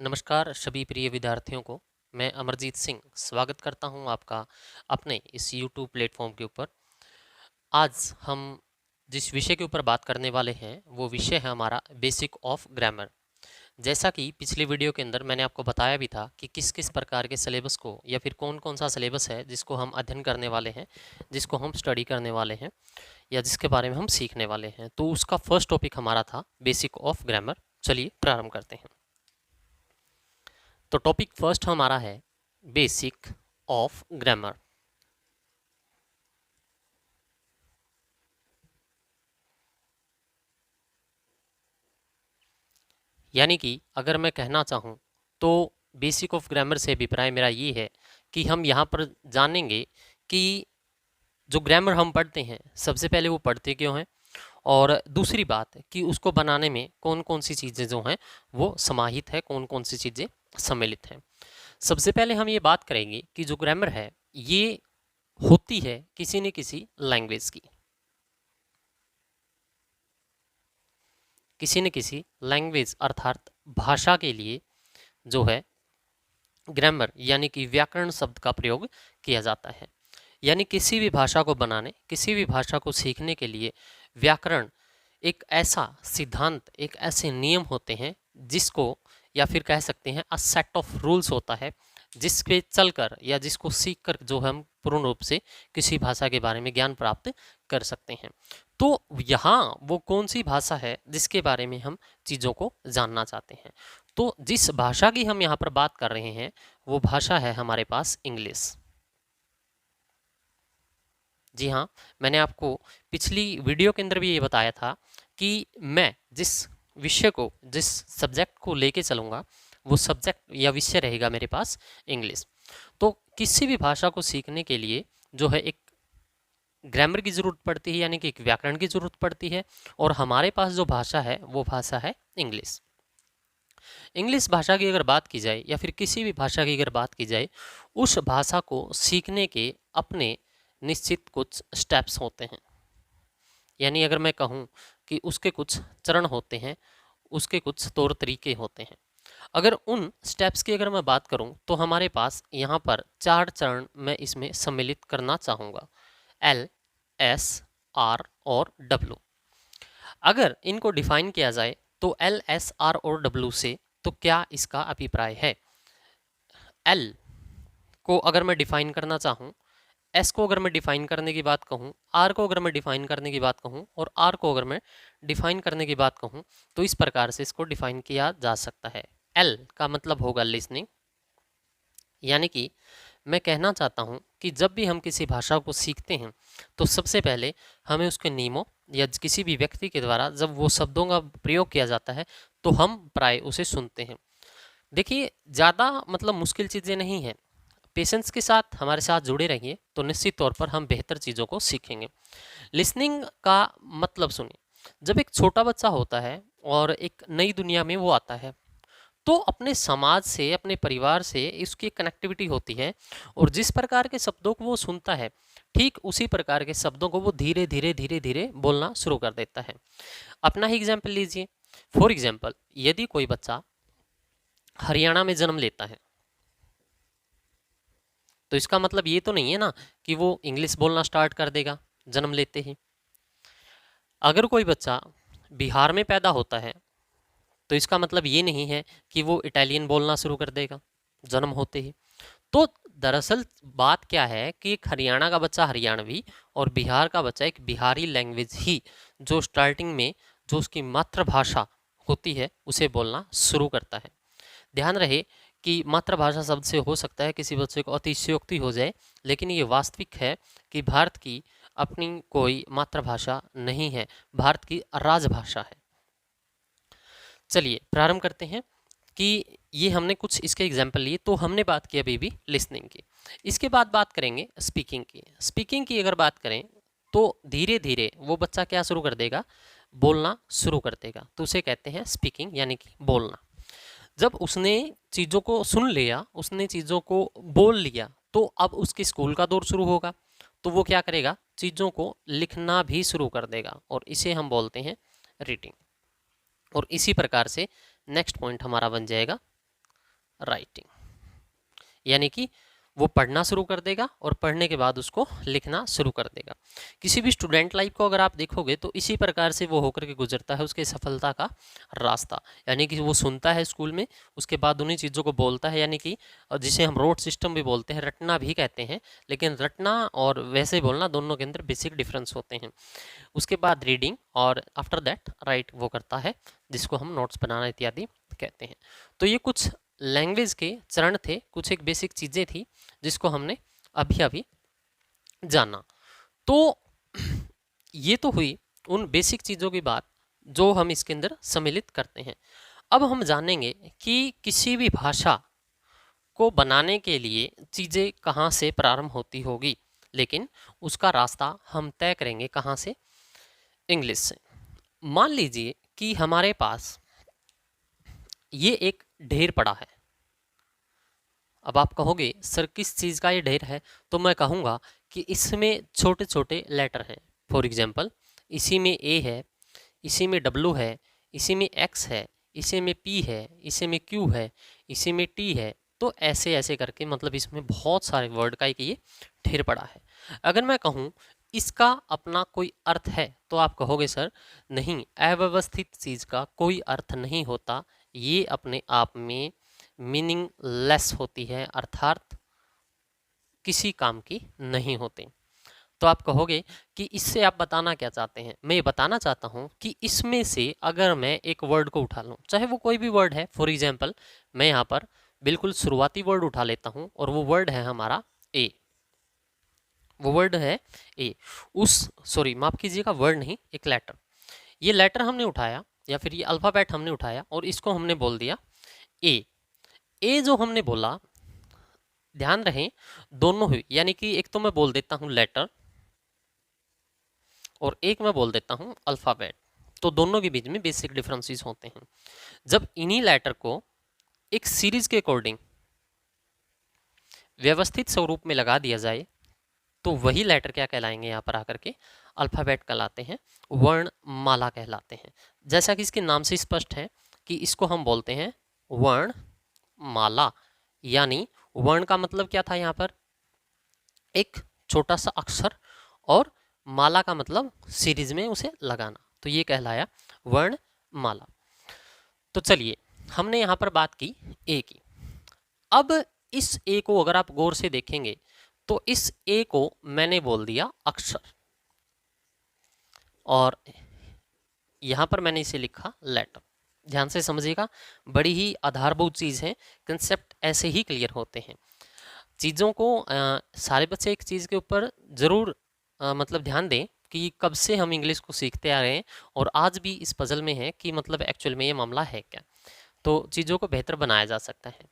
नमस्कार सभी प्रिय विद्यार्थियों को। मैं अमरजीत सिंह स्वागत करता हूं आपका अपने इस YouTube प्लेटफॉर्म के ऊपर। आज हम जिस विषय के ऊपर बात करने वाले हैं वो विषय है हमारा बेसिक ऑफ ग्रामर। जैसा कि पिछली वीडियो के अंदर मैंने आपको बताया भी था कि किस किस प्रकार के सिलेबस को या फिर कौन कौन सा सिलेबस है जिसको हम अध्ययन करने वाले हैं, जिसको हम स्टडी करने वाले हैं या जिसके बारे में हम सीखने वाले हैं। तो उसका फर्स्ट टॉपिक हमारा था बेसिक ऑफ ग्रामर। चलिए प्रारंभ करते हैं। तो टॉपिक फर्स्ट हमारा है बेसिक ऑफ ग्रामर। यानी कि अगर मैं कहना चाहूँ तो बेसिक ऑफ ग्रामर से अभिप्राय मेरा ये है कि हम यहाँ पर जानेंगे कि जो ग्रामर हम पढ़ते हैं सबसे पहले वो पढ़ते क्यों हैं, और दूसरी बात कि उसको बनाने में कौन कौन सी चीज़ें जो हैं वो समाहित है, कौन कौन सी चीज़ें सम्मिलित हैं। सबसे पहले हम ये बात करेंगे कि जो ग्रामर है ये होती है किसी न किसी लैंग्वेज की, किसी न किसी लैंग्वेज अर्थात भाषा के लिए जो है ग्रामर यानी कि व्याकरण शब्द का प्रयोग किया जाता है। यानी किसी भी भाषा को बनाने, किसी भी भाषा को सीखने के लिए व्याकरण एक ऐसा सिद्धांत, एक ऐसे नियम होते हैं जिसको या फिर कह सकते हैं अ सेट ऑफ रूल्स होता है, जिसके चलकर या जिसको सीखकर जो हम पूर्ण रूप से किसी भाषा के बारे में ज्ञान प्राप्त कर सकते हैं। तो यहाँ वो कौन सी भाषा है जिसके बारे में हम चीज़ों को जानना चाहते हैं। तो जिस भाषा की हम यहाँ पर बात कर रहे हैं वो भाषा है हमारे पास इंग्लिश। जी हाँ, मैंने आपको पिछली वीडियो के अंदर भी ये बताया था कि मैं जिस विषय को, जिस सब्जेक्ट को लेके चलूँगा वो सब्जेक्ट या विषय रहेगा मेरे पास इंग्लिश। तो किसी भी भाषा को सीखने के लिए जो है एक ग्रामर की ज़रूरत पड़ती है, यानी कि एक व्याकरण की ज़रूरत पड़ती है, और हमारे पास जो भाषा है वो भाषा है इंग्लिश। इंग्लिश भाषा की अगर बात की जाए या फिर किसी भी भाषा की अगर बात की जाए, उस भाषा को सीखने के अपने निश्चित कुछ स्टेप्स होते हैं। यानी अगर मैं कहूँ कि उसके कुछ चरण होते हैं, उसके कुछ तौर तरीके होते हैं। अगर उन स्टेप्स की अगर मैं बात करूं तो हमारे पास यहाँ पर 4 चरण मैं इसमें सम्मिलित करना चाहूँगा, L, S, R और W। अगर इनको डिफाइन किया जाए तो L, S, R और W से तो क्या इसका अभिप्राय है। L को अगर मैं डिफाइन करना चाहूँ, एस को अगर मैं डिफाइन करने की बात कहूँ, आर को अगर मैं डिफाइन करने की बात कहूँ और आर को अगर मैं डिफाइन करने की बात कहूँ तो इस प्रकार से इसको डिफाइन किया जा सकता है। एल का मतलब होगा लिसनिंग, यानी कि मैं कहना चाहता हूँ कि जब भी हम किसी भाषा को सीखते हैं तो सबसे पहले हमें उसके नियमों या किसी भी व्यक्ति के द्वारा जब वो शब्दों का प्रयोग किया जाता है तो हम प्राय उसे सुनते हैं। देखिए, ज़्यादा मतलब मुश्किल चीज़ें नहीं हैं। पेशेंस के साथ हमारे साथ जुड़े रहिए तो निश्चित तौर पर हम बेहतर चीज़ों को सीखेंगे। लिसनिंग का मतलब सुनिए, जब एक छोटा बच्चा होता है और एक नई दुनिया में वो आता है तो अपने समाज से, अपने परिवार से इसकी कनेक्टिविटी होती है, और जिस प्रकार के शब्दों को वो सुनता है ठीक उसी प्रकार के शब्दों को वो धीरे धीरे धीरे धीरे बोलना शुरू कर देता है। अपना ही एग्जाम्पल लीजिए। फॉर एग्जाम्पल, यदि कोई बच्चा हरियाणा में जन्म लेता है तो इसका मतलब ये तो नहीं है ना कि वो इंग्लिश बोलना स्टार्ट कर देगा जन्म लेते ही। अगर कोई बच्चा बिहार में पैदा होता है तो इसका मतलब ये नहीं है कि वो इटालियन बोलना शुरू कर देगा जन्म होते ही। तो दरअसल बात क्या है कि एक हरियाणा का बच्चा हरियाणवी और बिहार का बच्चा एक बिहारी लैंग्वेज ही जो स्टार्टिंग में जो उसकी मातृभाषा होती है उसे बोलना शुरू करता है। ध्यान रहे कि मातृभाषा शब्द से हो सकता है किसी बच्चे को अतिशयोक्ति हो जाए, लेकिन ये वास्तविक है कि भारत की अपनी कोई मातृभाषा नहीं है, भारत की राजभाषा है। चलिए प्रारंभ करते हैं कि ये हमने कुछ इसके एग्जाम्पल लिए। तो हमने बात की अभी भी लिसनिंग की, इसके बाद बात करेंगे स्पीकिंग की। स्पीकिंग की अगर बात करें तो धीरे धीरे वो बच्चा क्या शुरू कर देगा, बोलना शुरू कर देगा, तो उसे कहते हैं स्पीकिंग यानी कि बोलना। जब उसने चीज़ों को सुन लिया, उसने चीज़ों को बोल लिया, तो अब उसकी स्कूल का दौर शुरू होगा। तो वो क्या करेगा, चीज़ों को लिखना भी शुरू कर देगा, और इसे हम बोलते हैं रीडिंग। और इसी प्रकार से नेक्स्ट पॉइंट हमारा बन जाएगा राइटिंग, यानी कि वो पढ़ना शुरू कर देगा और पढ़ने के बाद उसको लिखना शुरू कर देगा। किसी भी स्टूडेंट लाइफ को अगर आप देखोगे तो इसी प्रकार से वो होकर के गुजरता है उसके सफलता का रास्ता, यानी कि वो सुनता है स्कूल में, उसके बाद उन्हीं चीज़ों को बोलता है, यानी कि जिसे हम रोट सिस्टम भी बोलते हैं, रटना भी कहते हैं, लेकिन रटना और वैसे बोलना दोनों के अंदर बेसिक डिफरेंस होते हैं। उसके बाद रीडिंग और आफ्टर दैट राइट वो करता है, जिसको हम नोट्स बनाना इत्यादि कहते हैं। तो ये कुछ लैंग्वेज के चरण थे, कुछ एक बेसिक चीज़ें थी जिसको हमने अभी अभी जाना। तो ये तो हुई उन बेसिक चीज़ों की बात जो हम इसके अंदर सम्मिलित करते हैं। अब हम जानेंगे कि किसी भी भाषा को बनाने के लिए चीज़ें कहाँ से प्रारंभ होती होगी, लेकिन उसका रास्ता हम तय करेंगे कहाँ से, इंग्लिश से। मान लीजिए कि हमारे पास ये एक ढेर पड़ा है। अब आप कहोगे सर किस चीज़ का ये ढेर है, तो मैं कहूँगा कि इसमें छोटे छोटे लेटर हैं। फॉर एग्जांपल इसी में ए है, इसी में डब्लू है, इसी में एक्स है, इसी में पी है, इसी में क्यू है, इसी में टी है। तो ऐसे ऐसे करके मतलब इसमें बहुत सारे वर्ड का एक ये ढेर पड़ा है। अगर मैं कहूँ इसका अपना कोई अर्थ है, तो आप कहोगे सर नहीं, अव्यवस्थित चीज़ का कोई अर्थ नहीं होता, ये अपने आप में मीनिंगलेस होती है, अर्थात किसी काम की नहीं होती। तो आप कहोगे कि इससे आप बताना क्या चाहते हैं। मैं ये बताना चाहता हूँ कि इसमें से अगर मैं एक वर्ड को उठा लूँ, चाहे वो कोई भी वर्ड है, फॉर एग्जाम्पल मैं यहाँ पर बिल्कुल शुरुआती वर्ड उठा लेता हूँ और वो वर्ड है हमारा ए। वो वर्ड है ए। सॉरी माफ कीजिएगा, वर्ड नहीं, एक लेटर। ये लेटर हमने उठाया या फिर ये अल्फ़ाबेट हमने उठाया और इसको हमने बोल दिया ए। ए जो हमने बोला, ध्यान रहे दोनों हुई, यानी कि एक तो मैं बोल देता हूँ लेटर और एक मैं बोल देता हूँ अल्फ़ाबेट, तो दोनों के बीच में बेसिक डिफरेंसेस होते हैं। जब इन्हीं लेटर को एक सीरीज के अकॉर्डिंग व्यवस्थित स्वरूप में लगा दिया जाए तो वही लेटर क्या कहलाएंगे, यहाँ पर आकर के अल्फ़ाबेट कहलाते हैं, वर्णमाला कहलाते हैं। जैसा कि इसके नाम से स्पष्ट है कि इसको हम बोलते हैं वर्णमाला, यानी वर्ण का मतलब क्या था यहाँ पर, एक छोटा सा अक्षर, और माला का मतलब सीरीज में उसे लगाना, तो ये कहलाया वर्णमाला। तो चलिए हमने यहाँ पर बात की ए की। अब इस ए को अगर आप गौर से देखेंगे तो इस ए को मैंने बोल दिया अक्षर, और यहाँ पर मैंने इसे लिखा लेटर। ध्यान से समझिएगा, बड़ी ही आधारभूत चीज़ है, कंसेप्ट ऐसे ही क्लियर होते हैं। चीज़ों को सारे बच्चे एक चीज़ के ऊपर ज़रूर मतलब ध्यान दें कि कब से हम इंग्लिश को सीखते आ रहे हैं और आज भी इस पजल में है कि मतलब एक्चुअल में ये मामला है क्या, तो चीज़ों को बेहतर बनाया जा सकता है।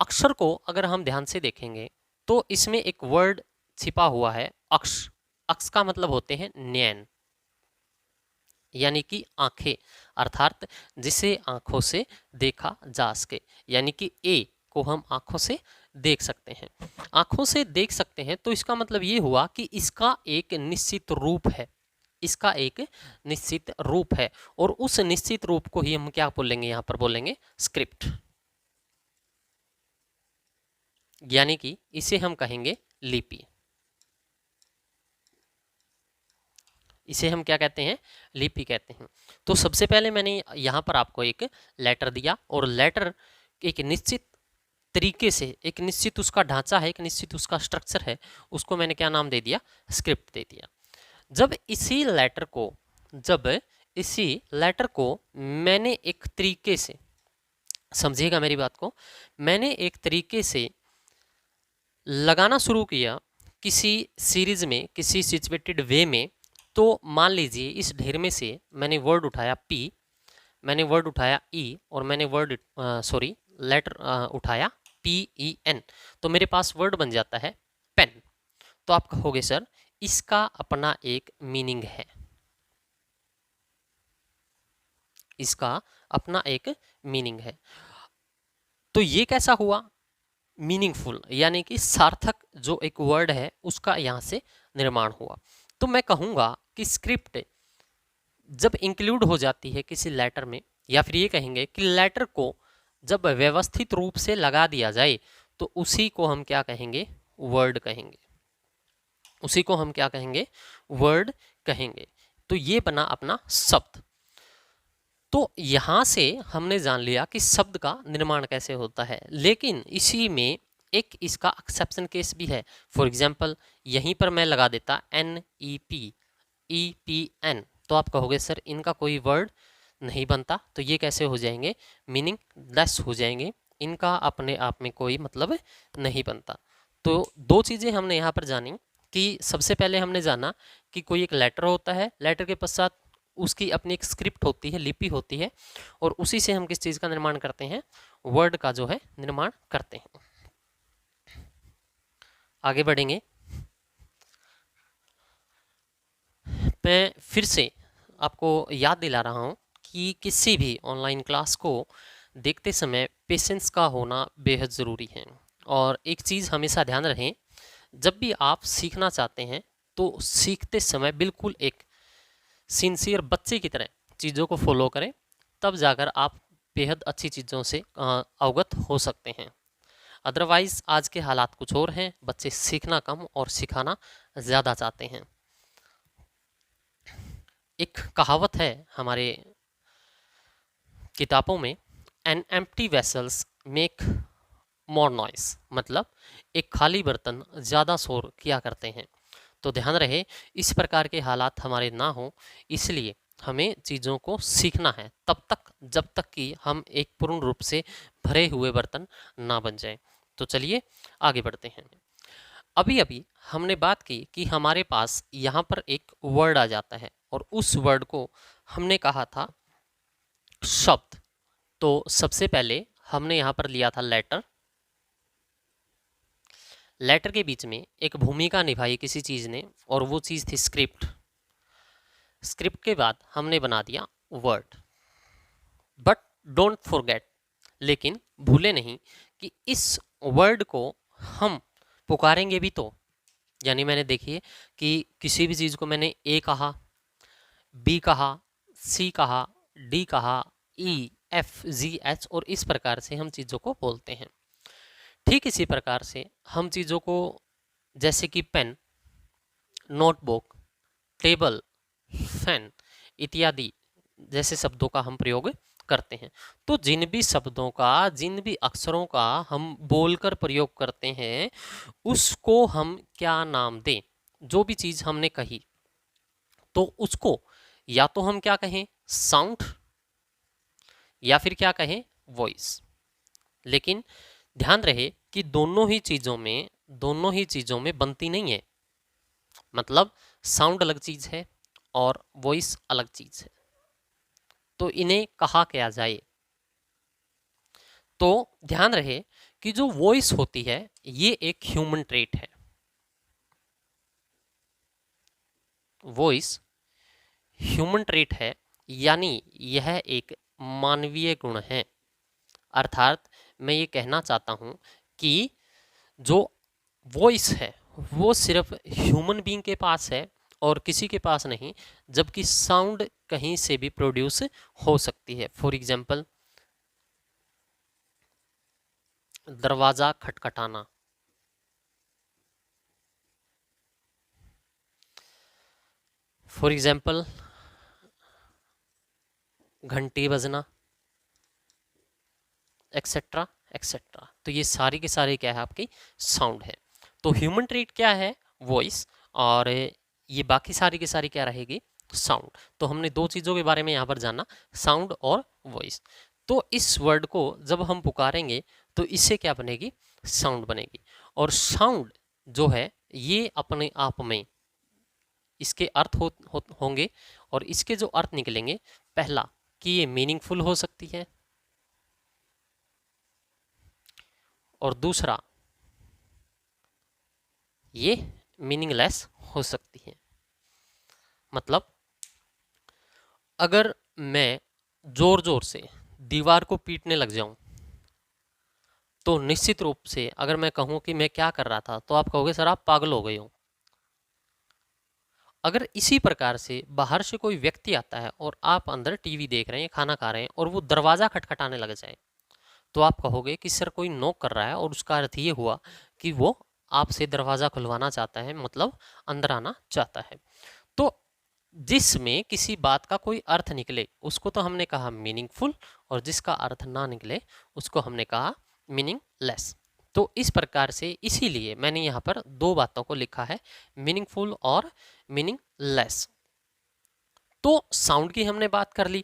अक्षर को अगर हम ध्यान से देखेंगे तो इसमें एक वर्ड छिपा हुआ है अक्ष। अक्ष का मतलब होते हैं नयन, यानी कि आंखें, अर्थात जिसे आंखों से देखा जा सके, यानी कि ए को हम आंखों से देख सकते हैं। आंखों से देख सकते हैं तो इसका मतलब ये हुआ कि इसका एक निश्चित रूप है, इसका एक निश्चित रूप है, और उस निश्चित रूप को ही हम क्या बोलेंगे, यहाँ पर बोलेंगे स्क्रिप्ट, यानी कि इसे हम कहेंगे लिपि। इसे हम क्या कहते हैं, लिपि कहते हैं। तो सबसे पहले मैंने यहाँ पर आपको एक लेटर दिया, और लेटर एक निश्चित तरीके से, एक निश्चित उसका ढांचा है, एक निश्चित उसका स्ट्रक्चर है, उसको मैंने क्या नाम दे दिया, स्क्रिप्ट दे दिया। जब इसी लेटर को मैंने एक तरीके से, समझिएगा मेरी बात को, मैंने एक तरीके से लगाना शुरू किया किसी सीरीज में, किसी सिचुएटेड वे में, तो मान लीजिए इस ढेर में से मैंने वर्ड उठाया पी, मैंने वर्ड उठाया ई, और मैंने लेटर उठाया PEN, तो मेरे पास वर्ड बन जाता है पेन। तो आप कहोगे सर इसका अपना एक मीनिंग है, इसका अपना एक मीनिंग है। तो ये कैसा हुआ, मीनिंगफुल, यानी कि सार्थक जो एक वर्ड है उसका यहाँ से निर्माण हुआ। तो मैं कहूँगा कि स्क्रिप्ट जब इंक्लूड हो जाती है किसी लेटर में, या फिर ये कहेंगे कि लेटर को जब व्यवस्थित रूप से लगा दिया जाए तो उसी को हम क्या कहेंगे, वर्ड कहेंगे। उसी को हम क्या कहेंगे, वर्ड कहेंगे। तो ये बना अपना शब्द। तो यहां से हमने जान लिया कि शब्द का निर्माण कैसे होता है, लेकिन इसी में एक इसका एक्सेप्शन केस भी है। फॉर एग्जाम्पल यहीं पर मैं लगा देता NEP, EPN, तो आप कहोगे सर इनका कोई वर्ड नहीं बनता, तो ये कैसे हो जाएंगे, मीनिंग लेस हो जाएंगे, इनका अपने आप में कोई मतलब नहीं बनता। तो दो चीज़ें हमने यहाँ पर जानी कि सबसे पहले हमने जाना कि कोई एक लेटर होता है, लेटर के पश्चात उसकी अपनी एक स्क्रिप्ट होती है, लिपि होती है, और उसी से हम किस चीज़ का निर्माण करते हैं, वर्ड का जो है निर्माण करते हैं। आगे बढ़ेंगे। मैं फिर से आपको याद दिला रहा हूँ कि किसी भी ऑनलाइन क्लास को देखते समय पेशेंस का होना बेहद ज़रूरी है। और एक चीज़ हमेशा ध्यान रखें, जब भी आप सीखना चाहते हैं तो सीखते समय बिल्कुल एक सिंसियर बच्चे की तरह चीज़ों को फॉलो करें, तब जाकर आप बेहद अच्छी चीज़ों से अवगत हो सकते हैं। अदरवाइज़ आज के हालात कुछ और हैं, बच्चे सीखना कम और सिखाना ज़्यादा चाहते हैं। एक कहावत है हमारे किताबों में, an empty vessels make more noise, मतलब एक खाली बर्तन ज़्यादा शोर किया करते हैं। तो ध्यान रहे इस प्रकार के हालात हमारे ना हो, इसलिए हमें चीज़ों को सीखना है तब तक जब तक कि हम एक पूर्ण रूप से भरे हुए बर्तन ना बन जाए। तो चलिए आगे बढ़ते हैं। अभी अभी हमने बात की कि हमारे पास यहाँ पर एक वर्ड आ जाता है और उस वर्ड को हमने कहा था शब्द। तो सबसे पहले हमने यहाँ पर लिया था लेटर। लेटर के बीच में एक भूमिका निभाई किसी चीज़ ने, और वो चीज़ थी स्क्रिप्ट। स्क्रिप्ट के बाद हमने बना दिया वर्ड। बट डोंट फॉरगेट, लेकिन भूले नहीं कि इस वर्ड को हम पुकारेंगे भी तो। यानी मैंने देखिए कि किसी भी चीज़ को मैंने ए कहा, बी कहा, सी कहा, डी कहा, ई, एफ, जी, एच, और इस प्रकार से हम चीज़ों को बोलते हैं। ठीक इसी प्रकार से हम चीज़ों को जैसे कि पेन, नोटबुक, टेबल, फैन इत्यादि जैसे शब्दों का हम प्रयोग करते हैं। तो जिन भी शब्दों का, जिन भी अक्षरों का हम बोलकर प्रयोग करते हैं, उसको हम क्या नाम दें। जो भी चीज़ हमने कही तो उसको या तो हम क्या कहें, साउंड, या फिर क्या कहें, वॉइस। लेकिन ध्यान रहे कि दोनों ही चीज़ों में बनती नहीं है। मतलब साउंड अलग चीज़ है और वॉइस अलग चीज़ है, तो इन्हें कहा क्या जाए। तो ध्यान रहे कि जो वॉइस होती है ये एक ह्यूमन ट्रेट है। वॉइस ह्यूमन ट्रेट है, यानी यह एक मानवीय गुण है। अर्थात मैं ये कहना चाहता हूँ कि जो वॉइस है वो सिर्फ ह्यूमन बीइंग के पास है और किसी के पास नहीं, जबकि साउंड कहीं से भी प्रोड्यूस हो सकती है। फॉर एग्जाम्पल दरवाज़ा खटखटाना, फॉर एग्जाम्पल घंटी बजना, एक्सेट्रा एक्सेट्रा। तो ये सारी के सारे क्या है, आपकी साउंड है। तो ह्यूमन ट्रेट क्या है, वॉइस, और ये बाकी सारी की सारी क्या रहेगी, साउंड। तो हमने दो चीज़ों के बारे में यहाँ पर जाना, साउंड और वॉइस। तो इस वर्ड को जब हम पुकारेंगे तो इससे क्या बनेगी, साउंड बनेगी। और साउंड जो है ये अपने आप में इसके अर्थ होंगे, और इसके जो अर्थ निकलेंगे, पहला कि ये मीनिंगफुल हो सकती है, और दूसरा ये मीनिंगलेस हो सकती है। मतलब अगर मैं जोर जोर से दीवार को पीटने लग जाऊं तो निश्चित रूप से अगर मैं कहूं कि मैं क्या कर रहा था तो आप कहोगे सर आप पागल हो गए हो। अगर इसी प्रकार से बाहर से कोई व्यक्ति आता है और आप अंदर टीवी देख रहे हैं, खाना खा रहे हैं, और वो दरवाज़ा खटखटाने लग जाए, तो आप कहोगे कि सर कोई नॉक कर रहा है और उसका अर्थ ये हुआ कि वो आपसे दरवाज़ा खुलवाना चाहता है, मतलब अंदर आना चाहता है। तो जिसमें किसी बात का कोई अर्थ निकले उसको तो हमने कहा मीनिंगफुल, और जिसका अर्थ ना निकले उसको हमने कहा मीनिंगलेस। तो इस प्रकार से इसीलिए मैंने यहाँ पर दो बातों को लिखा है, मीनिंगफुल और मीनिंगलेस। तो साउंड की हमने बात कर ली,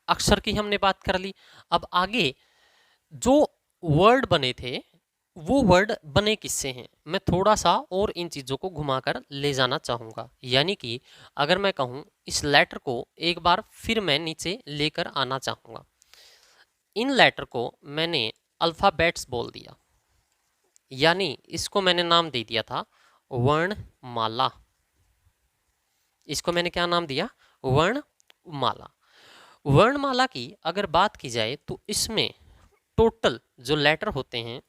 अक्षर की हमने बात कर ली। अब आगे जो वर्ड बने थे वो वर्ड बने किससे हैं, मैं थोड़ा सा और इन चीज़ों को घुमाकर ले जाना चाहूँगा। यानी कि अगर मैं कहूँ इस लेटर को एक बार फिर मैं नीचे लेकर आना चाहूँगा। इन लेटर को मैंने अल्फ़ाबेट्स बोल दिया, यानी इसको मैंने नाम दे दिया था वर्णमाला। इसको मैंने क्या नाम दिया, वर्णमाला। वर्णमाला की अगर बात की जाए तो इसमें टोटल जो लेटर होते हैं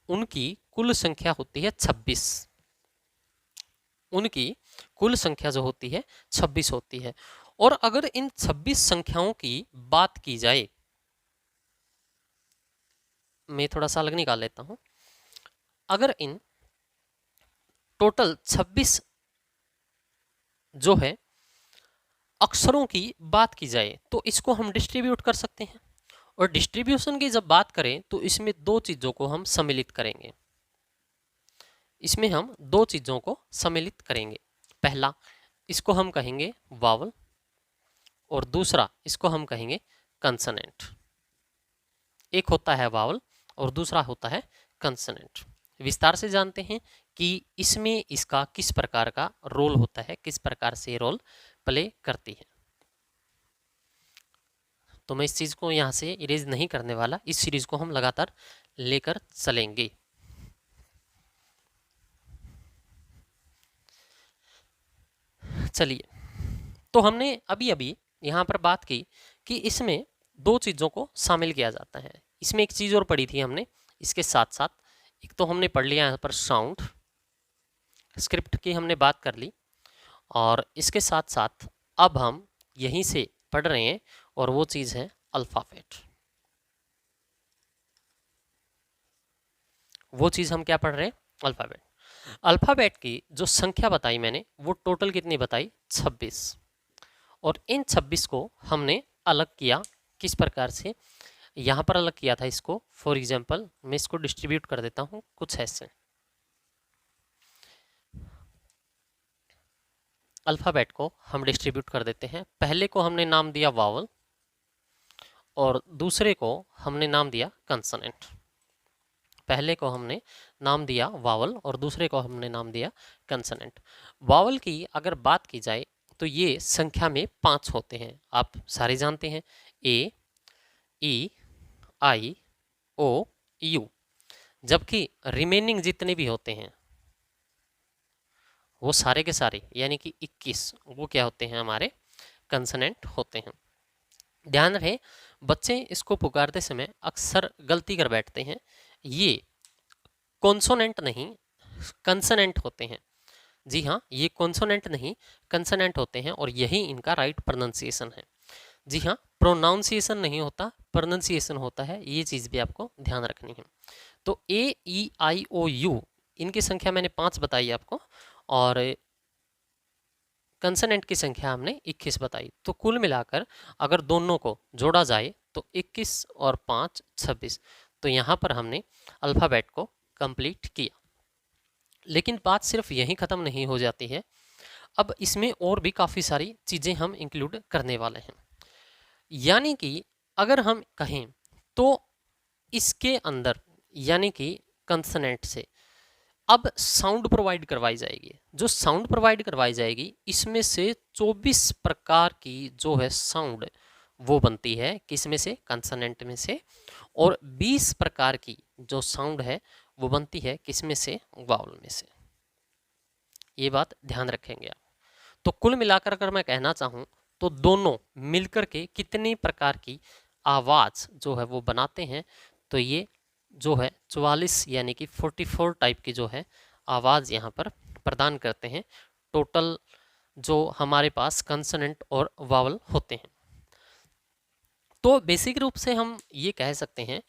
उनकी कुल संख्या होती है 26। उनकी कुल संख्या जो होती है 26 होती है। और अगर इन 26 संख्याओं की बात की जाए, मैं थोड़ा सा अलग निकाल लेता हूं। अगर इन टोटल 26 जो है अक्षरों की बात की जाए तो इसको हम डिस्ट्रीब्यूट कर सकते हैं। और डिस्ट्रीब्यूशन की जब बात करें तो इसमें दो चीज़ों को हम सम्मिलित करेंगे। इसमें हम दो चीज़ों को सम्मिलित करेंगे। पहला, इसको हम कहेंगे वावल, और दूसरा इसको हम कहेंगे कंसोनेंट। एक होता है वावल और दूसरा होता है कंसोनेंट। विस्तार से जानते हैं कि इसमें इसका किस प्रकार का रोल होता है, किस प्रकार से रोल प्ले करती है। तो मैं इस चीज़ को यहाँ से इरेज नहीं करने वाला, इस सीरीज को हम लगातार लेकर चलेंगे। चलिए, तो हमने अभी अभी यहाँ पर बात की कि इसमें दो चीज़ों को शामिल किया जाता है। इसमें एक चीज़ और पढ़ी थी हमने इसके साथ साथ, एक तो हमने पढ़ लिया यहाँ पर साउंड, स्क्रिप्ट की हमने बात कर ली, और इसके साथ साथ अब हम यहीं से पढ़ रहे हैं और वो चीज़ है अल्फ़ाबेट। वो चीज़ हम क्या पढ़ रहे हैं, अल्फ़ाबेट। अल्फ़ाबेट की जो संख्या बताई मैंने वो टोटल कितनी बताई, 26। और इन 26 को हमने अलग किया किस प्रकार से, यहाँ पर अलग किया था इसको। फॉर एग्जाम्पल मैं इसको डिस्ट्रीब्यूट कर देता हूँ कुछ ऐसे। अल्फ़ाबेट को हम डिस्ट्रीब्यूट कर देते हैं। पहले को हमने नाम दिया वावल और दूसरे को हमने नाम दिया कंसोनेंट। पहले को हमने नाम दिया वावल और दूसरे को हमने नाम दिया कंसोनेंट। वावल की अगर बात की जाए तो ये संख्या में 5 होते हैं, आप सारे जानते हैं, ए, ई, आई, ओ, यू। जबकि रिमेनिंग जितने भी होते हैं वो सारे के सारे यानी कि 21 वो क्या होते हैं, हमारे कंसोनेंट होते हैं। ध्यान रहे, बच्चे इसको पुकारते समय अक्सर गलती कर बैठते हैं, ये कॉन्सोनेंट नहीं कंसोनेंट होते हैं। जी हाँ, ये कॉन्सोनेंट नहीं कंसोनेंट होते हैं और यही इनका राइट प्रोनाउंसिएशन है। जी हाँ, प्रोनाउंसिएशन नहीं होता, प्रोनाउंसिएशन होता है, ये चीज़ भी आपको ध्यान रखनी है। तो ए, ई, आई, ओ, यू इनकी संख्या मैंने 5 बताई आपको, और कंसोनेंट की संख्या हमने 21 बताई। तो कुल मिलाकर अगर दोनों को जोड़ा जाए तो 21 और 5 26। तो यहाँ पर हमने अल्फ़ाबेट को कंप्लीट किया। लेकिन बात सिर्फ यहीं ख़त्म नहीं हो जाती है, अब इसमें और भी काफ़ी सारी चीज़ें हम इंक्लूड करने वाले हैं। यानी कि अगर हम कहें तो इसके अंदर यानी कि कंसोनेंट से अब साउंड प्रोवाइड करवाई जाएगी। जो साउंड प्रोवाइड करवाई जाएगी इसमें से 24 प्रकार की जो है साउंड वो बनती है किसमें से, कंसोनेंट में से, और 20 प्रकार की जो साउंड है वो बनती है किसमें से, वावल में से। ये बात ध्यान रखेंगे आप। तो कुल मिलाकर अगर मैं कहना चाहूँ तो दोनों मिलकर के कितनी प्रकार की आवाज़ जो है वो बनाते हैं, तो ये जो है 44 यानी कि 44 टाइप की जो है आवाज़ यहाँ पर प्रदान करते हैं टोटल जो हमारे पास कंसोनेंट और वावल होते हैं। तो बेसिक रूप से हम ये कह सकते हैं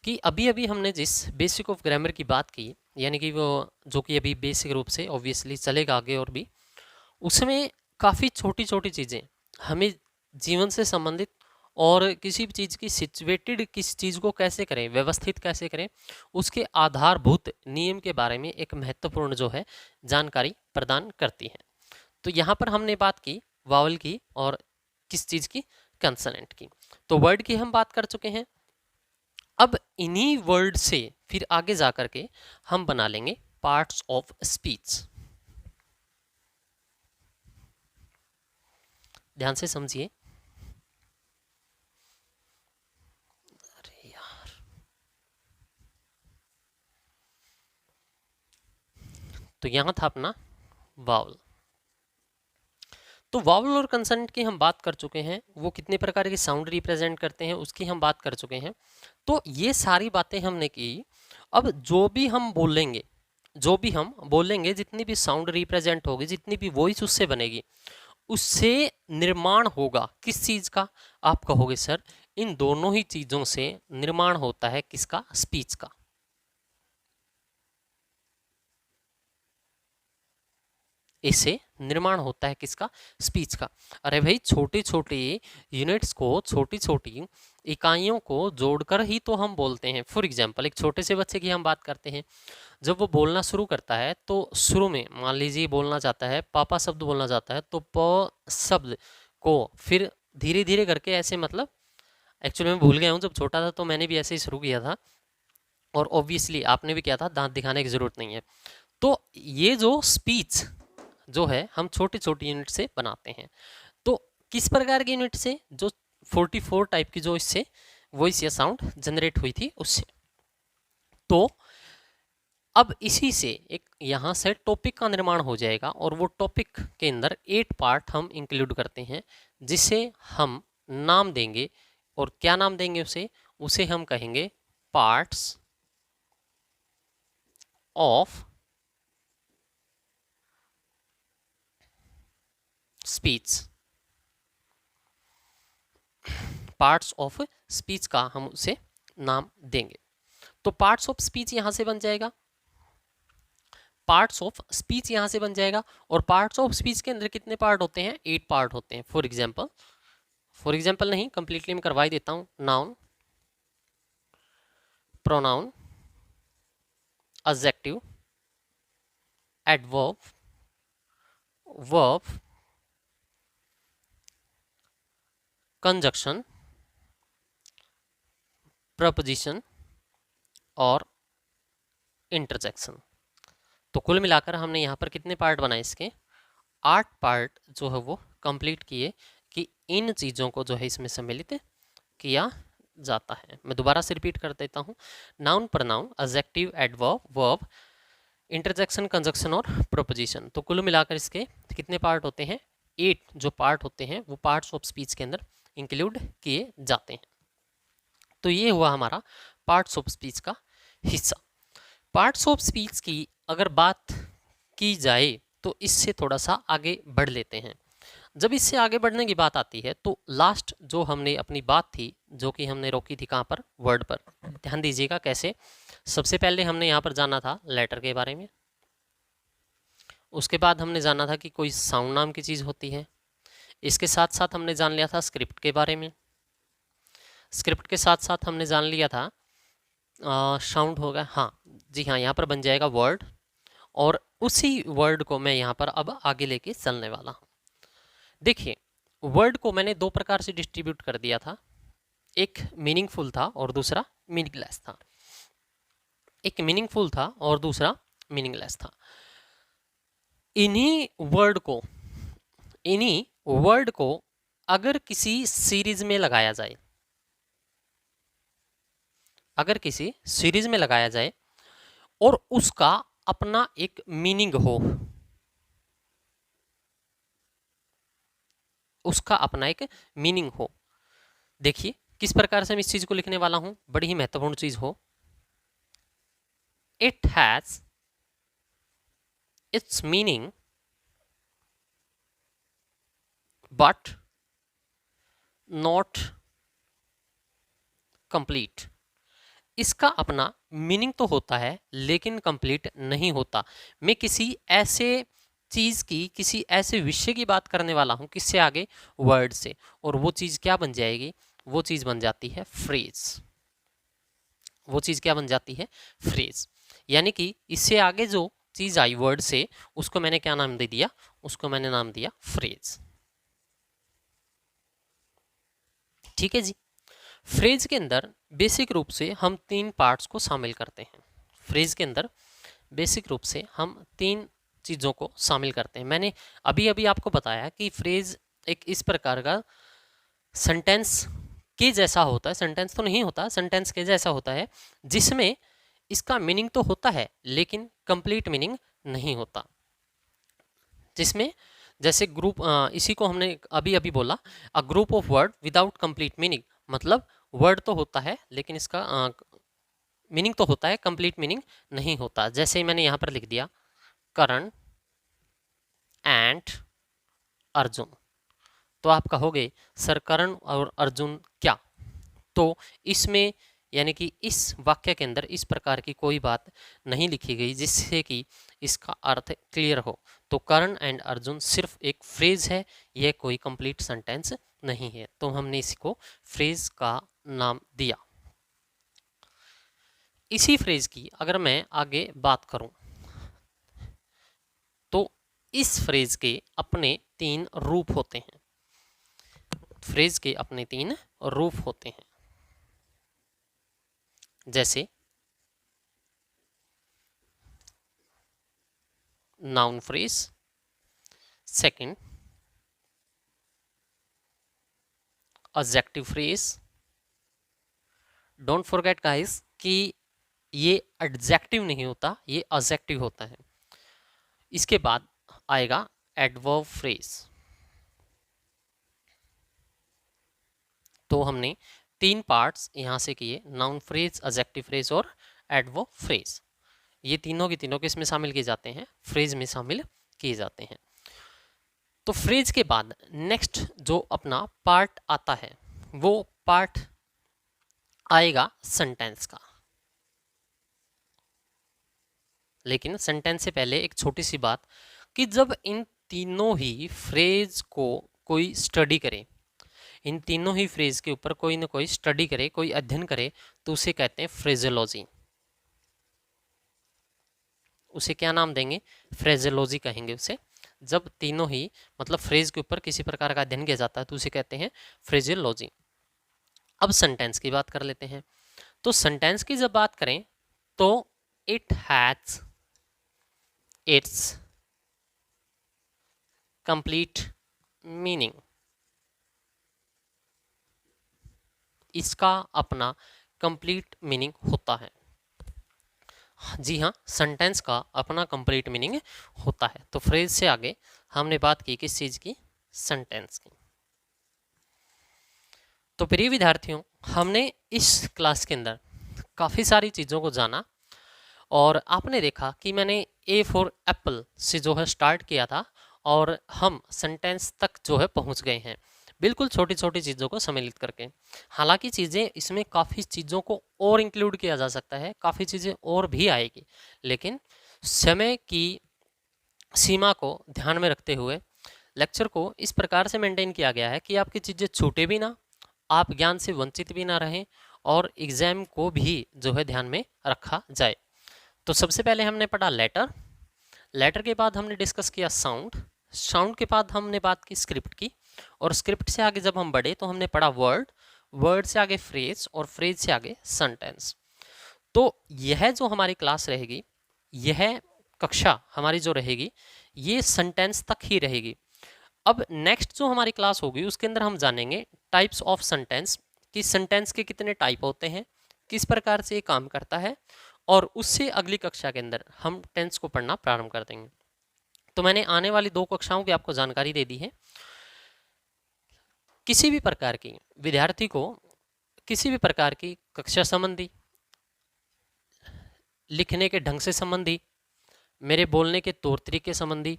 कि अभी अभी हमने जिस बेसिक ऑफ ग्रामर की बात की, यानी कि वो जो कि अभी बेसिक रूप से ऑब्वियसली चलेगा आगे और भी, उसमें काफ़ी छोटी छोटी चीज़ें हमें जीवन से संबंधित और किसी भी चीज़ की सिचुएटेड किस चीज़ को कैसे करें, व्यवस्थित कैसे करें, उसके आधारभूत नियम के बारे में एक महत्वपूर्ण जो है जानकारी प्रदान करती है। तो यहाँ पर हमने बात की वावल की और किस चीज़ की, कंसोनेंट की। तो वर्ड की हम बात कर चुके हैं। अब इन्हीं वर्ड से फिर आगे जा करके हम बना लेंगे पार्ट्स ऑफ स्पीच। ध्यान से समझिए। अरे यार, तो यहां था अपना वावल। तो वावल और कंसोनेंट की हम बात कर चुके हैं, वो कितने प्रकार के साउंड रिप्रेजेंट करते हैं उसकी हम बात कर चुके हैं। तो ये सारी बातें हमने की। अब जो भी हम बोलेंगे, जितनी भी साउंड रिप्रेजेंट होगी, जितनी भी वॉइस उससे बनेगी, उससे निर्माण होगा किस चीज का? आप कहोगे सर इन दोनों ही चीजों से निर्माण होता है किसका? स्पीच का। इससे निर्माण होता है किसका? स्पीच का। अरे भाई, छोटे छोटे यूनिट्स को, छोटी छोटी इकाइयों को जोड़कर ही तो हम बोलते हैं। फॉर एग्जाम्पल, एक छोटे से बच्चे की हम बात करते हैं। जब वो बोलना शुरू करता है तो शुरू में मान लीजिए बोलना चाहता है, पापा शब्द बोलना चाहता है, तो प शब्द को फिर धीरे धीरे करके ऐसे, मतलब एक्चुअली मैं भूल गया हूँ, जब छोटा था तो मैंने भी ऐसे ही शुरू किया था, और ऑब्वियसली आपने भी किया था, दांत दिखाने की जरूरत नहीं है। तो ये जो स्पीच जो है हम छोटी छोटी यूनिट से बनाते हैं। तो किस प्रकार की यूनिट से? जो 44 टाइप की जो इससे वॉइस या साउंड जनरेट हुई थी उससे। तो अब इसी से एक यहाँ से टॉपिक का निर्माण हो जाएगा, और वो टॉपिक के अंदर 8 पार्ट हम इंक्लूड करते हैं, जिसे हम नाम देंगे। और क्या नाम देंगे उसे? उसे हम कहेंगे parts of speech. Parts of speech का हम उसे नाम देंगे। तो पार्ट्स ऑफ स्पीच यहां से बन जाएगा, पार्ट्स ऑफ स्पीच यहां से बन जाएगा। और पार्ट्स ऑफ स्पीच के अंदर कितने पार्ट होते हैं? 8 पार्ट होते हैं। फॉर एग्जाम्पल नहीं, कंप्लीटली मैं करवा ही देता हूं। Noun, pronoun, adjective, adverb, verb, conjunction, preposition और इंटरजेक्शन। तो कुल मिलाकर हमने यहाँ पर कितने पार्ट बनाए? इसके 8 पार्ट जो है वो कंप्लीट किए, कि इन चीज़ों को जो है इसमें सम्मिलित किया जाता है। मैं दोबारा से रिपीट कर देता हूँ। Noun, pronoun, adjective, adverb, verb, interjection, conjunction और प्रोपोजिशन। तो कुल मिलाकर इसके कितने पार्ट होते हैं? 8 जो पार्ट होते हैं वो पार्ट्स ऑफ स्पीच के अंदर इंक्लूड किए जाते हैं। तो ये हुआ हमारा पार्ट्स ऑफ स्पीच का हिस्सा। पार्ट्स ऑफ स्पीच की अगर बात की जाए तो इससे थोड़ा सा आगे बढ़ लेते हैं। जब इससे आगे बढ़ने की बात आती है तो लास्ट जो हमने अपनी बात थी, जो कि हमने रोकी थी कहाँ पर? वर्ड पर। ध्यान दीजिएगा कैसे। सबसे पहले हमने यहाँ पर जाना था लेटर के बारे में, उसके बाद हमने जाना था कि कोई साउंड नाम की चीज़ होती है, इसके साथ साथ हमने जान लिया था स्क्रिप्ट के बारे में, स्क्रिप्ट के साथ साथ हमने जान लिया था साउंड होगा, हाँ जी हाँ, यहाँ पर बन जाएगा वर्ड। और उसी वर्ड को मैं यहाँ पर अब आगे लेके चलने वाला हूँ। देखिए, वर्ड को मैंने दो प्रकार से डिस्ट्रीब्यूट कर दिया था, एक मीनिंगफुल था और दूसरा मीनिंगलेस था। एक मीनिंगफुल था और दूसरा मीनिंगलेस था। इन्हीं वर्ड को इन्हीं वर्ड को अगर किसी सीरीज में लगाया जाए, अगर किसी सीरीज में लगाया जाए और उसका अपना एक मीनिंग हो, उसका अपना एक मीनिंग हो। देखिए किस प्रकार से मैं इस चीज को लिखने वाला हूं, बड़ी ही महत्वपूर्ण चीज हो। It has its meaning but not complete. इसका अपना मीनिंग तो होता है लेकिन कंप्लीट नहीं होता। मैं किसी ऐसे चीज की, किसी ऐसे विषय की बात करने वाला हूं, किससे आगे, वर्ड से, और वो चीज क्या बन जाएगी, वो चीज बन जाती है फ्रेज। वो चीज क्या बन जाती है, फ्रेज। यानी कि इससे आगे जो चीज आई वर्ड से, उसको मैंने क्या नाम दे दिया, उसको मैंने नाम दिया फ्रेज। ठीक है जी। फ्रेज के अंदर बेसिक रूप से हम तीन पार्ट्स को शामिल करते हैं। फ्रेज के अंदर बेसिक रूप से हम तीन चीज़ों को शामिल करते हैं। मैंने अभी अभी आपको बताया कि फ्रेज एक इस प्रकार का सेंटेंस के जैसा होता है, सेंटेंस तो नहीं होता, सेंटेंस के जैसा होता है, जिसमें इसका मीनिंग तो होता है लेकिन कंप्लीट मीनिंग नहीं होता। जिसमें जैसे ग्रुप, इसी को हमने अभी अभी बोला, a group of word without complete meaning, मतलब वर्ड तो होता है लेकिन इसका मीनिंग तो होता है, कंप्लीट मीनिंग नहीं होता। जैसे ही मैंने यहाँ पर लिख दिया करण एंड अर्जुन, तो आप कहोगे सर करण और अर्जुन क्या, तो इसमें यानी कि इस वाक्य के अंदर इस प्रकार की कोई बात नहीं लिखी गई जिससे कि इसका अर्थ क्लियर हो। तो करण एंड अर्जुन सिर्फ एक फ्रेज है, यह कोई कंप्लीट सेंटेंस नहीं है, तो हमने इसको फ्रेज का नाम दिया। इसी फ्रेज की अगर मैं आगे बात करूं तो इस फ्रेज के अपने तीन रूप होते हैं। फ्रेज के अपने तीन रूप होते हैं, जैसे noun phrase, second adjective phrase. Don't forget guys कि ये एडजेक्टिव नहीं होता, ये एडजेक्टिव होता है। इसके बाद आएगा एडवर्ब फ्रेज। तो हमने तीन पार्ट्स यहां से किए, नाउन फ्रेज, एडजेक्टिव फ्रेज और एडवर्ब फ्रेज। ये तीनों के तीनों किस में शामिल किए जाते हैं, फ्रेज में शामिल किए जाते हैं। तो फ्रेज के बाद नेक्स्ट जो अपना पार्ट आता है वो पार्ट आएगा सेंटेंस का। लेकिन सेंटेंस से पहले एक छोटी सी बात कि जब इन तीनों ही फ्रेज को कोई स्टडी करे, इन तीनों ही फ्रेज के ऊपर कोई ना कोई स्टडी करे, कोई अध्ययन करे, तो उसे कहते हैं फ्रेजोलॉजी। उसे क्या नाम देंगे, फ्रेजोलॉजी कहेंगे उसे। जब तीनों ही मतलब फ्रेज के ऊपर किसी प्रकार का अध्ययन किया जाता है तो उसे कहते हैं फ्रेजोलॉजी। अब सेंटेंस की बात कर लेते हैं। तो सेंटेंस की जब बात करें तो it has its complete meaning. इसका अपना कंप्लीट मीनिंग होता है। जी हाँ, सेंटेंस का अपना कंप्लीट मीनिंग होता है। तो फ्रेज से आगे हमने बात की किस चीज़ की, सेंटेंस की। तो प्रिय विद्यार्थियों, हमने इस क्लास के अंदर काफ़ी सारी चीज़ों को जाना और आपने देखा कि मैंने ए फॉर एप्पल से जो है स्टार्ट किया था और हम सेंटेंस तक जो है पहुंच गए हैं, बिल्कुल छोटी छोटी चीज़ों को सम्मिलित करके। हालांकि चीज़ें इसमें काफ़ी चीज़ों को और इंक्लूड किया जा सकता है, काफ़ी चीज़ें और भी आएगी, लेकिन समय की सीमा को ध्यान में रखते हुए लेक्चर को इस प्रकार से मेंटेन किया गया है कि आपकी चीज़ें छूटे भी ना, आप ज्ञान से वंचित भी ना रहें और एग्जाम को भी जो है ध्यान में रखा जाए। तो सबसे पहले हमने पढ़ा लेटर, लेटर के बाद हमने डिस्कस किया साउंड, साउंड के बाद हमने बात की स्क्रिप्ट की, और स्क्रिप्ट से आगे जब हम बढ़े तो हमने पढ़ा वर्ड, वर्ड से आगे फ्रेज और फ्रेज से आगे सेंटेंस। तो यह जो हमारी क्लास रहेगी, यह कक्षा हमारी जो रहेगी, ये सेंटेंस तक ही रहेगी। अब नेक्स्ट जो हमारी क्लास होगी उसके अंदर हम जानेंगे टाइप्स ऑफ सेंटेंस, कि सेंटेंस के कितने टाइप होते हैं, किस प्रकार से ये काम करता है, और उससे अगली कक्षा के अंदर हम टेंस को पढ़ना प्रारंभ कर देंगे। तो मैंने आने वाली 2 कक्षाओं की आपको जानकारी दे दी है। किसी भी प्रकार की विद्यार्थी को किसी भी प्रकार की कक्षा संबंधी, लिखने के ढंग से संबंधी, मेरे बोलने के तौर तरीके संबंधी,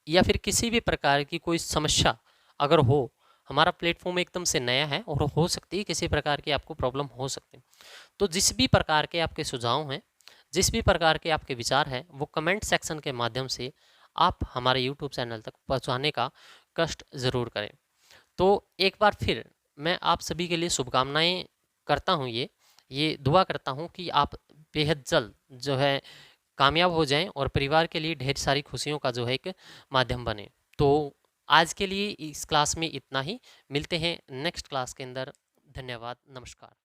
या फिर किसी भी प्रकार की कोई समस्या अगर हो, हमारा प्लेटफॉर्म एकदम से नया है और हो सकती है किसी प्रकार की आपको प्रॉब्लम हो सकती है। तो जिस भी प्रकार के आपके सुझाव हैं, जिस भी प्रकार के आपके विचार हैं, वो कमेंट सेक्शन के माध्यम से आप हमारे यूट्यूब चैनल तक पहुंचाने का कष्ट ज़रूर करें। तो एक बार फिर मैं आप सभी के लिए शुभकामनाएं करता हूं, ये दुआ करता हूं कि आप बेहद जल्द जो है कामयाब हो जाएं और परिवार के लिए ढेर सारी खुशियों का जो है एक माध्यम बने। तो आज के लिए इस क्लास में इतना ही, मिलते हैं नेक्स्ट क्लास के अंदर। धन्यवाद, नमस्कार।